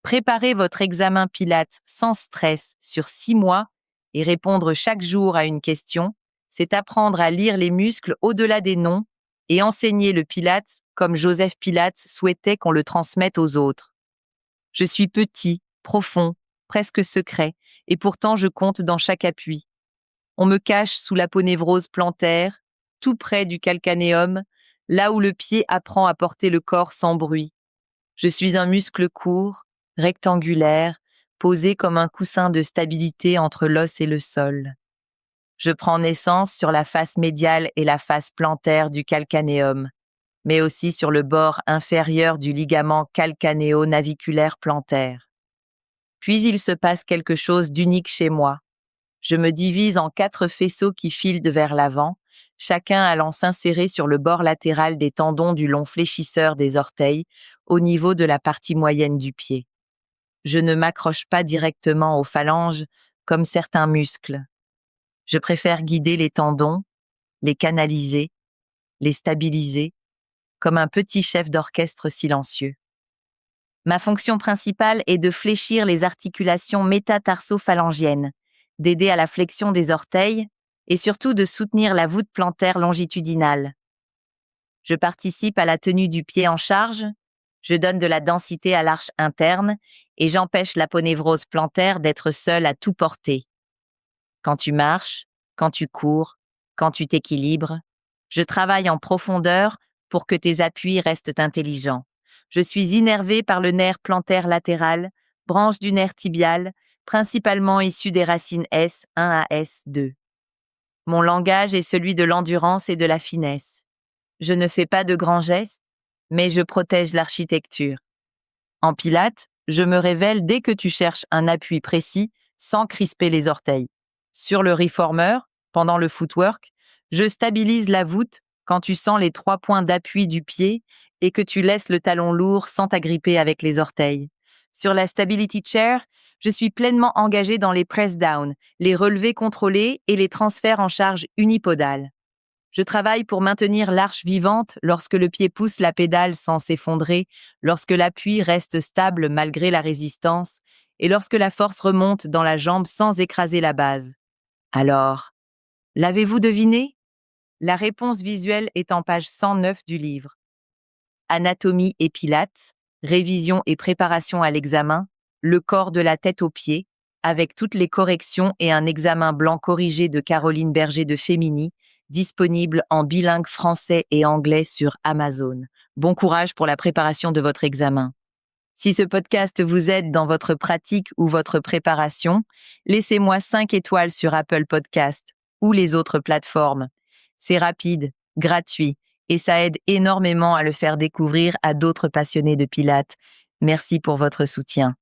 Préparer votre examen Pilates sans stress sur 6 mois et répondre chaque jour à une question, c'est apprendre à lire les muscles au-delà des noms et enseigner le Pilates comme Joseph Pilates souhaitait qu'on le transmette aux autres. Je suis petit, profond, presque secret, et pourtant je compte dans chaque appui. On me cache sous l'aponévrose plantaire, tout près du calcanéum, là où le pied apprend à porter le corps sans bruit. Je suis un muscle court, rectangulaire, posé comme un coussin de stabilité entre l'os et le sol. Je prends naissance sur la face médiale et la face plantaire du calcanéum, mais aussi sur le bord inférieur du ligament calcanéo-naviculaire plantaire. Puis il se passe quelque chose d'unique chez moi. Je me divise en 4 faisceaux qui filent vers l'avant, chacun allant s'insérer sur le bord latéral des tendons du long fléchisseur des orteils, au niveau de la partie moyenne du pied. Je ne m'accroche pas directement aux phalanges, comme certains muscles. Je préfère guider les tendons, les canaliser, les stabiliser, comme un petit chef d'orchestre silencieux. Ma fonction principale est de fléchir les articulations métatarso-phalangiennes, d'aider à la flexion des orteils et surtout de soutenir la voûte plantaire longitudinale. Je participe à la tenue du pied en charge, je donne de la densité à l'arche interne et j'empêche l'aponévrose plantaire d'être seule à tout porter. Quand tu marches, quand tu cours, quand tu t'équilibres, je travaille en profondeur pour que tes appuis restent intelligents. Je suis innervé par le nerf plantaire latéral, branche du nerf tibial, principalement issu des racines S1 à S2. Mon langage est celui de l'endurance et de la finesse. Je ne fais pas de grands gestes, mais je protège l'architecture. En pilates, je me révèle dès que tu cherches un appui précis sans crisper les orteils. Sur le reformer, pendant le footwork, je stabilise la voûte quand tu sens les 3 points d'appui du pied et que tu laisses le talon lourd sans t'agripper avec les orteils. Sur la Stability Chair, je suis pleinement engagée dans les press down, les relevés contrôlés et les transferts en charge unipodale. Je travaille pour maintenir l'arche vivante lorsque le pied pousse la pédale sans s'effondrer, lorsque l'appui reste stable malgré la résistance et lorsque la force remonte dans la jambe sans écraser la base. Alors, l'avez-vous deviné? La réponse visuelle est en page 109 du livre. Anatomie et Pilates, révision et préparation à l'examen, le corps de la tête aux pieds, avec toutes les corrections et un examen blanc corrigé de Caroline Berger de Femini, disponible en bilingue français et anglais sur Amazon. Bon courage pour la préparation de votre examen. Si ce podcast vous aide dans votre pratique ou votre préparation, laissez-moi 5 étoiles sur Apple Podcast ou les autres plateformes. C'est rapide, gratuit et ça aide énormément à le faire découvrir à d'autres passionnés de Pilates. Merci pour votre soutien.